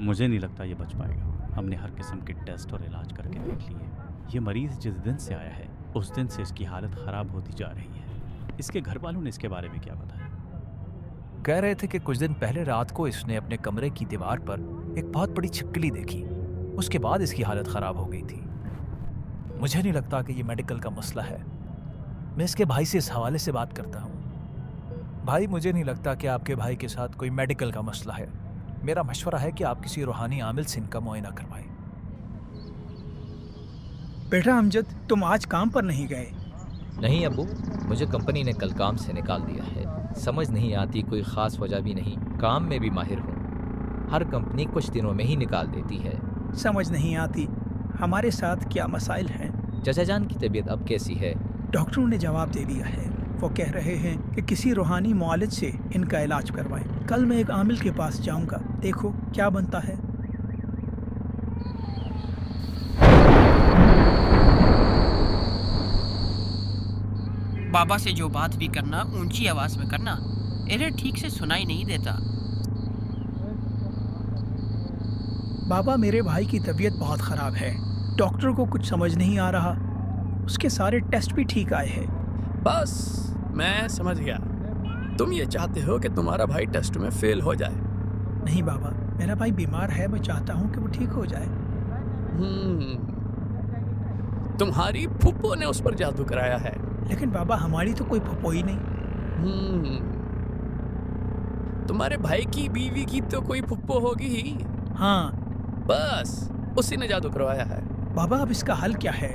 मुझे नहीं लगता ये बच पाएगा। हमने हर किस्म के टेस्ट और इलाज करके देख लिए। ये मरीज़ जिस दिन से आया है उस दिन से इसकी हालत ख़राब होती जा रही है। इसके घर वालों ने इसके बारे में क्या बताया? कह रहे थे कि कुछ दिन पहले रात को इसने अपने कमरे की दीवार पर एक बहुत बड़ी छिपकली देखी। उसके बाद इसकी हालत ख़राब हो गई थी। मुझे नहीं लगता कि ये मेडिकल का मसला है। मैं इसके भाई से इस हवाले से बात करता हूँ। भाई, मुझे नहीं लगता कि आपके भाई के साथ कोई मेडिकल का मसला है। मेरा मशवरा है कि आप किसी रूहानी आमिल से इनका मुआयना करवाएं। बेटा अमजद, तुम आज काम पर नहीं गए? नहीं अब्बू, मुझे कंपनी ने कल काम से निकाल दिया है। समझ नहीं आती, कोई ख़ास वजह भी नहीं। काम में भी माहिर हूँ। हर कंपनी कुछ दिनों में ही निकाल देती है। समझ नहीं आती। हमारे साथ क्या मसाइल हैं? चाचा जान की तबीयत अब कैसी है? डॉक्टरों ने जवाब दे दिया है। वो कह रहे हैं कि किसी रूहानी मुआलिज से इनका इलाज करवाएं। कल मैं एक आमिल के पास जाऊंगा, देखो क्या बनता है। बाबा से जो बात भी करना ऊंची आवाज में करना, इन्हें ठीक से सुनाई नहीं देता। बाबा, मेरे भाई की तबीयत बहुत ख़राब है। डॉक्टर को कुछ समझ नहीं आ रहा। उसके सारे टेस्ट भी ठीक आए हैं। बस मैं समझ गया। तुम ये चाहते हो कि तुम्हारा भाई टेस्ट में फेल हो जाए। नहीं बाबा, मेरा भाई बीमार है। मैं चाहता हूँ कि वो ठीक हो जाए। तुम्हारी फुप्पो ने उस पर जादू कराया है। लेकिन बाबा, हमारी तो कोई फुप्पो ही नहीं। तुम्हारे भाई की बीवी की तो कोई फुप्पो होगी ही। हाँ बस उसी ने जादू करवाया है। बाबा, अब इसका हल क्या है?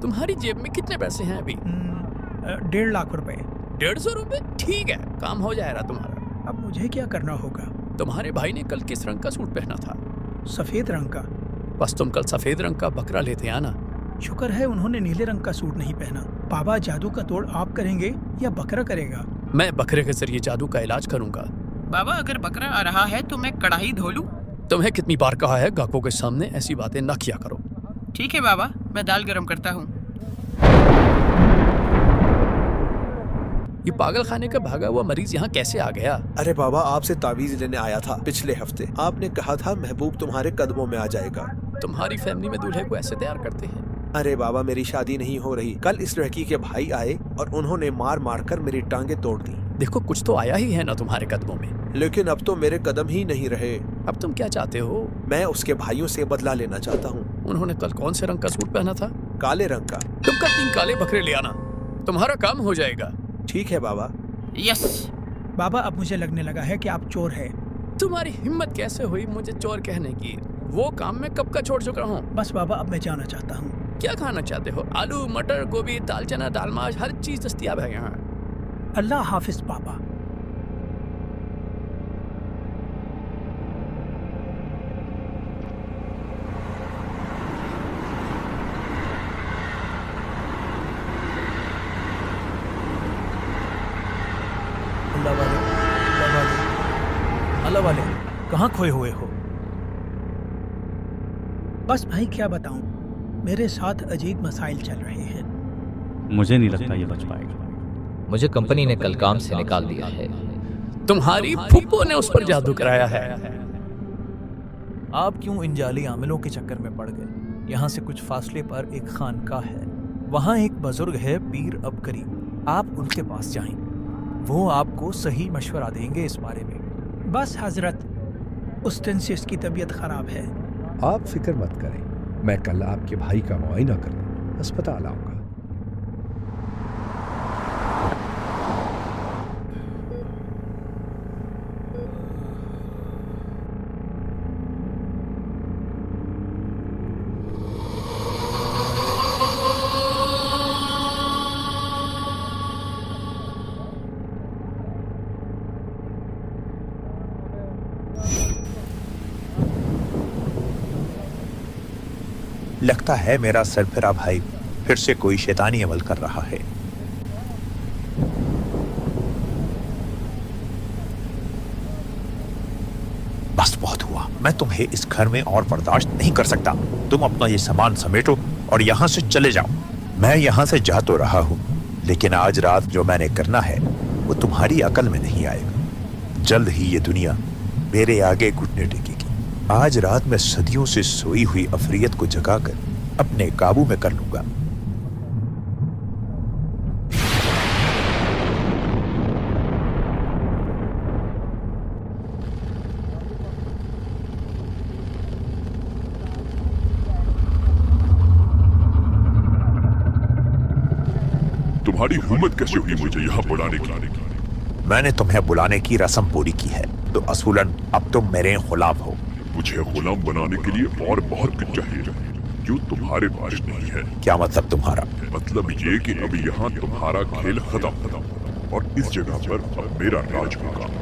तुम्हारी जेब में कितने पैसे हैं अभी? 1.5 लाख रुपए। 150 रुपए? ठीक है, काम हो जाएगा तुम्हारा। अब मुझे क्या करना होगा? तुम्हारे भाई ने कल किस रंग का सूट पहना था? सफेद रंग का। बस तुम कल सफेद रंग का बकरा लेते आना। शुक्र है उन्होंने नीले रंग का सूट नहीं पहना। बाबा, जादू का तोड़ आप करेंगे या बकरा करेगा? मैं बकरे के जरिए जादू का इलाज करूंगा। बाबा, अगर बकरा आ रहा है तो मैं कढ़ाई धो लूं? तुम्हें कितनी बार कहा है गाहकों के सामने ऐसी बातें न किया करो। ठीक है बाबा, मैं दाल गरम करता हूँ। ये पागल खाने का भागा हुआ मरीज यहाँ कैसे आ गया? अरे बाबा, आपसे तावीज लेने आया था पिछले हफ्ते। आपने कहा था महबूब तुम्हारे कदमों में आ जाएगा। तुम्हारी फैमिली में दूल्हे को ऐसे तैयार करते हैं? अरे बाबा, मेरी शादी नहीं हो रही। कल इस लड़की के भाई आए और उन्होंने मार मार कर मेरी टांगे तोड़ दी। देखो, कुछ तो आया ही है ना तुम्हारे कदमों में। लेकिन अब तो मेरे कदम ही नहीं रहे। अब तुम क्या चाहते हो? मैं उसके भाइयों से बदला लेना चाहता हूँ। उन्होंने कल कौन से रंग का सूट पहना था? काले रंग का। तुम कल 3 काले बकरे ले आना, तुम्हारा काम हो जाएगा। ठीक है बाबा। यस बाबा, अब मुझे लगने लगा है कि आप चोर हैं। तुम्हारी हिम्मत कैसे हुई मुझे चोर कहने की? वो काम मैं कब का छोड़ चुका हूँ। बस बाबा, अब मैं जाना चाहता हूँ। क्या खाना चाहते हो? आलू, मटर, गोभी, दाल चना, दाल माश, हर चीज दस्तयाब है यहाँ। अल्लाह हाफिज बाबा। अल्लाह वाले, कहाँ खोए हुए हो? बस भाई, क्या बताऊं, मेरे साथ अजीब मसाइल चल रहे हैं। मुझे नहीं लगता ये बच पाएगा। मुझे कंपनी ने कल काम से निकाल दिया है। तुम्हारी फुप्पो ने उस पर जादू कराया है। आप क्यों इन जाली आमिलों के चक्कर में पड़ गए? यहाँ से कुछ फासले पर एक खानका है। वहाँ एक बुजुर्ग है, पीर अबकरी। आप उनके पास जाएं। वो आपको सही मशवरा देंगे इस बारे में। बस हजरत, उस दिन से इसकी तबीयत खराब है। आप फिक्र मत करें, मैं कल आपके भाई का मुआयना करने अस्पताल आऊंगा। लगता है मेरा सरफिरा भाई फिर से कोई शैतानी अमल कर रहा है। बस बहुत हुआ, मैं तुम्हें इस घर में और बर्दाश्त नहीं कर सकता। तुम अपना ये सामान समेटो और यहाँ से चले जाओ। मैं यहाँ से जा तो रहा हूँ, लेकिन आज रात जो मैंने करना है वो तुम्हारी अकल में नहीं आएगा। जल्द ही ये दुनिया मेरे आगे घुटने टेकेगी। आज रात मैं सदियों से सोई हुई अफरियत को जगाकर अपने काबू में कर लूंगा। तुम्हारी हिम्मत कैसे हुई मुझे यहाँ बुलाने की? मैंने तुम्हें बुलाने की रस्म पूरी की है, तो असूलन अब तुम मेरे गुलाम हो। मुझे गुलाम बनाने के लिए और बहुत कुछ चाहिए जो तुम्हारे पास नहीं है। क्या मतलब तुम्हारा? मतलब ये कि अब यहाँ तुम्हारा खेल खत्म और इस जगह पर अब मेरा राज होगा।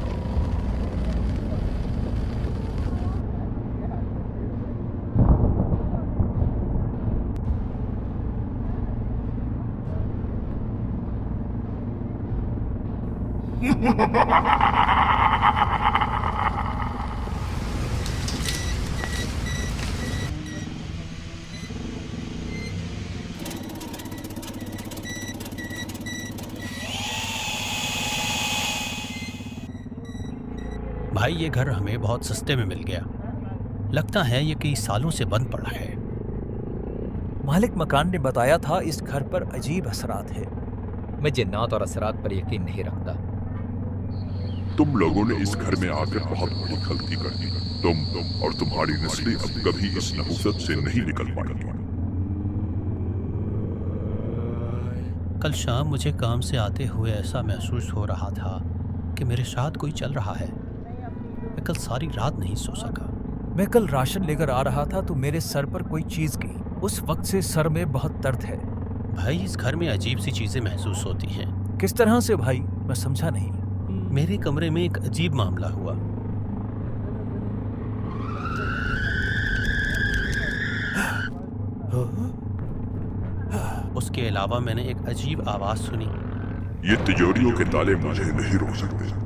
भाई ये घर हमें बहुत सस्ते में मिल गया। लगता है ये कई सालों से बंद पड़ा है। मालिक मकान ने बताया था इस घर पर अजीब असरात है। मैं जिन्नात और असरात पर यकीन नहीं रखता। तुम लोगों ने इस घर में आकर बहुत बड़ी गलती कर दी। तुम और तुम्हारी नस्लें अब कभी इस नहुसत से नहीं निकल पाएंगी। कल शाम मुझे काम से आते हुए ऐसा महसूस हो रहा था कि मेरे साथ कोई चल रहा है। मैं कल सारी रात नहीं सो सका। मैं कल राशन लेकर आ रहा था तो मेरे सर पर कोई चीज गई। उस वक्त से सर में बहुत दर्द है। भाई इस घर में अजीब सी चीजें महसूस होती हैं। किस तरह से भाई? मैं समझा नहीं। मेरे कमरे में एक अजीब मामला हुआ। उसके अलावा मैंने एक अजीब आवाज सुनी। ये तिजोरियों के ताले मुझे नहीं रोक सकते।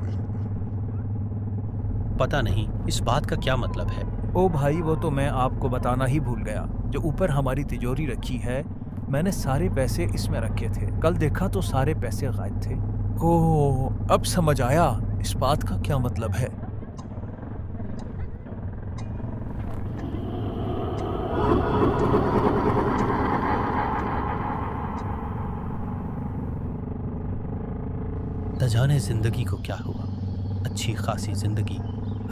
पता नहीं इस बात का क्या मतलब है। ओ भाई वो तो मैं आपको बताना ही भूल गया। जो ऊपर हमारी तिजोरी रखी है, मैंने सारे पैसे इसमें रखे थे। कल देखा तो सारे पैसे गायब थे। ओह अब समझ आया इस बात का क्या मतलब है। न जाने जिंदगी को क्या हुआ। अच्छी खासी जिंदगी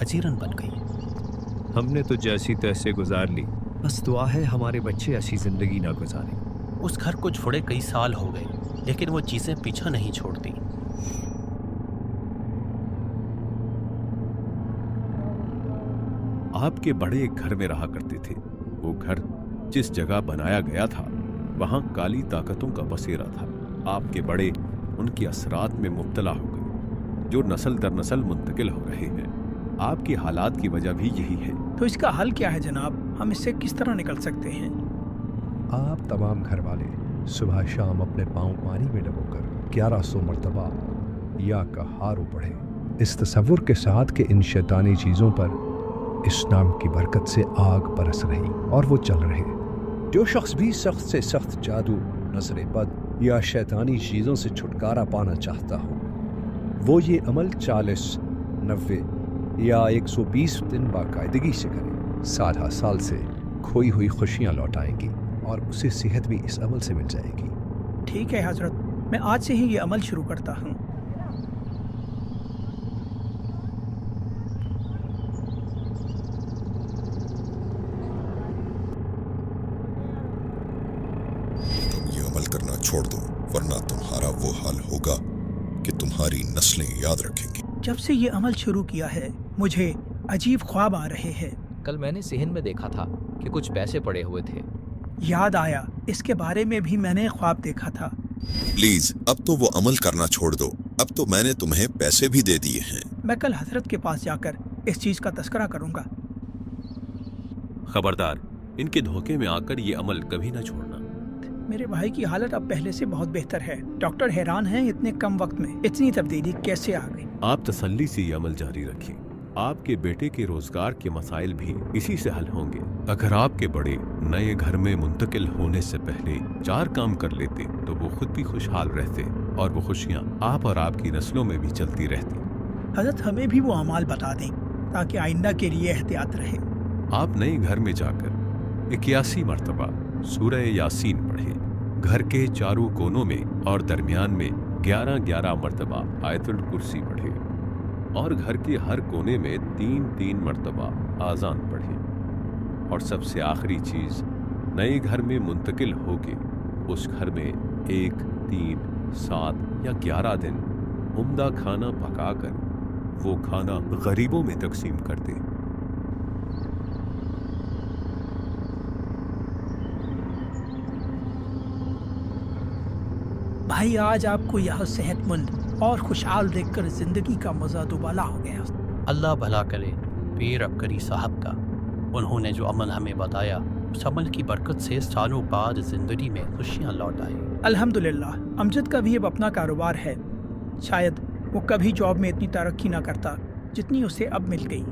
अजीरन बन गई। हमने तो जैसी तैसे गुजार ली, बस दुआ है हमारे बच्चे ऐसी जिंदगी ना गुजारें। उस घर को छोड़े कई साल हो गए, लेकिन वो चीजें पीछा नहीं छोड़ती। आपके बड़े एक घर में रहा करते थे। वो घर जिस जगह बनाया गया था वहां काली ताकतों का बसेरा था। आपके बड़े उनकी असरात में मुब्तला हो गए, जो नस्ल दर नस्ल मुंतकिल हो रहे हैं। आपकी हालात की वजह भी यही है। तो इसका हल क्या है जनाब? हम इससे किस तरह निकल सकते हैं? आप तमाम घर वाले सुबह शाम अपने पांव पानी में डबोकर 1100 मरतबा या का हारू पढ़े, इस तसव्वुर के साथ कि इन शैतानी चीज़ों पर इस नाम की बरकत से आग बरस रही और वो चल रहे। जो शख्स भी सख्त से सख्त जादू, नजर बद या शैतानी चीज़ों से छुटकारा पाना चाहता हो, वो ये अमल 40, 90 या 120 दिन बाकायदगी से करे। साल साल से खोई हुई खुशियाँ लौट आएंगी और उसे सेहत भी इस अमल से मिल जाएगी। ठीक है हजरत, मैं आज से ही ये अमल शुरू करता हूँ। तुम ये अमल करना छोड़ दो, वरना तुम्हारा वो हाल होगा कि तुम्हारी नस्लें याद रखेंगी। जब से ये अमल शुरू किया है मुझे अजीब ख्वाब आ रहे हैं। कल मैंने सेहन में देखा था कि कुछ पैसे पड़े हुए थे। याद आया, इसके बारे में भी मैंने ख्वाब देखा था। प्लीज अब तो वो अमल करना छोड़ दो। अब तो मैंने तुम्हें पैसे भी दे दिए हैं। मैं कल हजरत के पास जाकर इस चीज का तस्करा करूंगा। खबरदार, इनके धोखे में आकर ये अमल कभी ना छोड़ना। मेरे भाई की हालत अब पहले से बहुत बेहतर है। डॉक्टर हैरान हैं इतने कम वक्त में इतनी तब्दीली कैसे आ गई। आप तसल्ली से ये अमल जारी रखिए। आपके बेटे के रोजगार के मसाइल भी इसी से हल होंगे। अगर आपके बड़े नए घर में मुंतकिल होने से पहले 4 काम कर लेते तो वो खुद भी खुशहाल रहते और वो खुशियाँ आप और आपकी नस्लों में भी चलती रहती। हजरत हमें भी वो अमाल बता दें ताकि आइंदा के लिए एहतियात रहे। आप नए घर में जाकर 81 मरतबा सूरह यासीन पढ़ें। घर के चारों कोनों में और दरमियान में 11-11 मरतबा आयतुल कुर्सी पढ़ें और घर के हर कोने में 3-3 मरतबा आज़ान पढ़ें। और सबसे आखिरी चीज़, नए घर में मुंतकिल होके उस घर में 1, 3, 7 या 11 दिन उम्दा खाना पकाकर वो खाना गरीबों में तकसीम कर दें। भाई, आज आपको यह सेहतमंद और खुशहाल देखकर जिंदगी का मजा दुबाला हो गया। अल्लाह भला करे पीर अबकरी साहब का। उन्होंने जो अमल हमें बताया, उस अमल की बरकत से सालों बाद जिंदगी में खुशियाँ लौट आई। अल्हम्दुलिल्लाह। अमजद का भी अब अपना कारोबार है। शायद वो कभी जॉब में इतनी तरक्की ना करता जितनी उसे अब मिल गई।